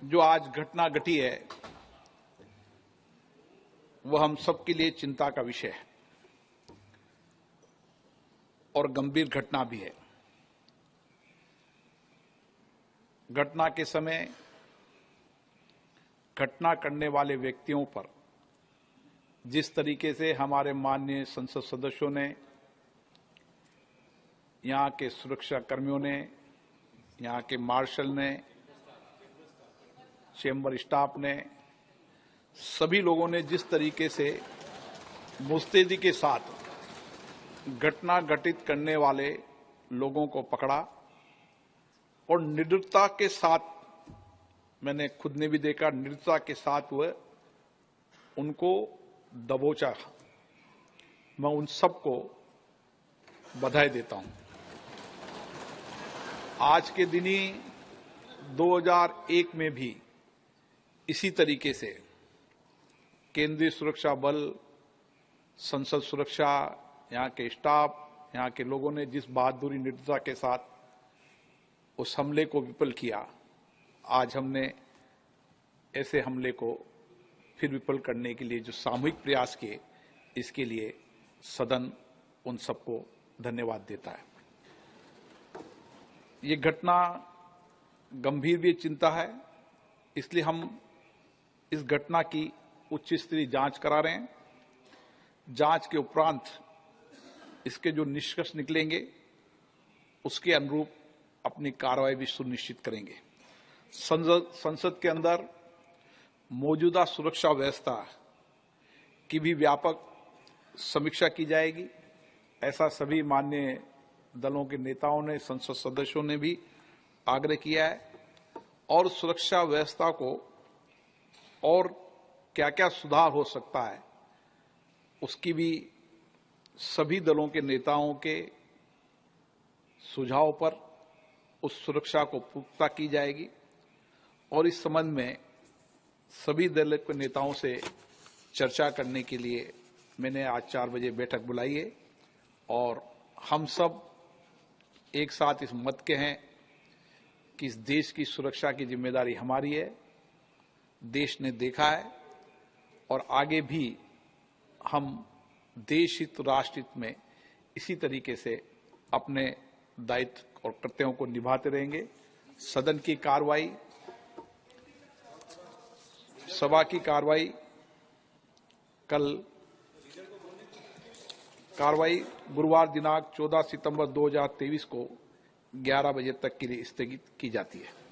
जो आज घटना घटी है वह हम सबके लिए चिंता का विषय है और गंभीर घटना भी है। घटना के समय घटना करने वाले व्यक्तियों पर जिस तरीके से हमारे माननीय संसद सदस्यों ने, यहाँ के सुरक्षा कर्मियों ने, यहाँ के मार्शल ने, चेंबर स्टाफ ने, सभी लोगों ने जिस तरीके से मुस्तैदी के साथ घटना घटित करने वाले लोगों को पकड़ा और निर्दयता के साथ, मैंने खुद ने भी देखा, निर्दयता के साथ वह उनको दबोचा, मैं उन सबको बधाई देता हूं। आज के दिन ही 2001 में भी इसी तरीके से केंद्रीय सुरक्षा बल, संसद सुरक्षा, यहाँ के स्टाफ, यहाँ के लोगों ने जिस बहादुरी निर्दयता के साथ उस हमले को विफल किया, आज हमने ऐसे हमले को फिर विफल करने के लिए जो सामूहिक प्रयास किए, इसके लिए सदन उन सबको धन्यवाद देता है। ये घटना गंभीर भी चिंता है, इसलिए हम इस घटना की उच्च स्तरीय जांच करा रहे हैं। जांच के उपरांत इसके जो निष्कर्ष निकलेंगे उसके अनुरूप अपनी कार्रवाई भी सुनिश्चित करेंगे। संसद के अंदर मौजूदा सुरक्षा व्यवस्था की भी व्यापक समीक्षा की जाएगी। ऐसा सभी माननीय दलों के नेताओं ने, संसद सदस्यों ने भी आग्रह किया है और सुरक्षा व्यवस्था को और क्या क्या सुधार हो सकता है उसकी भी सभी दलों के नेताओं के सुझाव पर उस सुरक्षा को पुख्ता की जाएगी और इस संबंध में सभी दल के नेताओं से चर्चा करने के लिए मैंने आज 4 बजे बैठक बुलाई है और हम सब एक साथ इस मत के हैं कि इस देश की सुरक्षा की जिम्मेदारी हमारी है। देश ने देखा है और आगे भी हम देश हित, राष्ट्र हित में इसी तरीके से अपने दायित्व और कर्तव्यों को निभाते रहेंगे। सदन की कार्रवाई, सभा की कार्रवाई गुरुवार दिनांक 14 सितंबर 2023 को 11 बजे तक के लिए स्थगित की जाती है।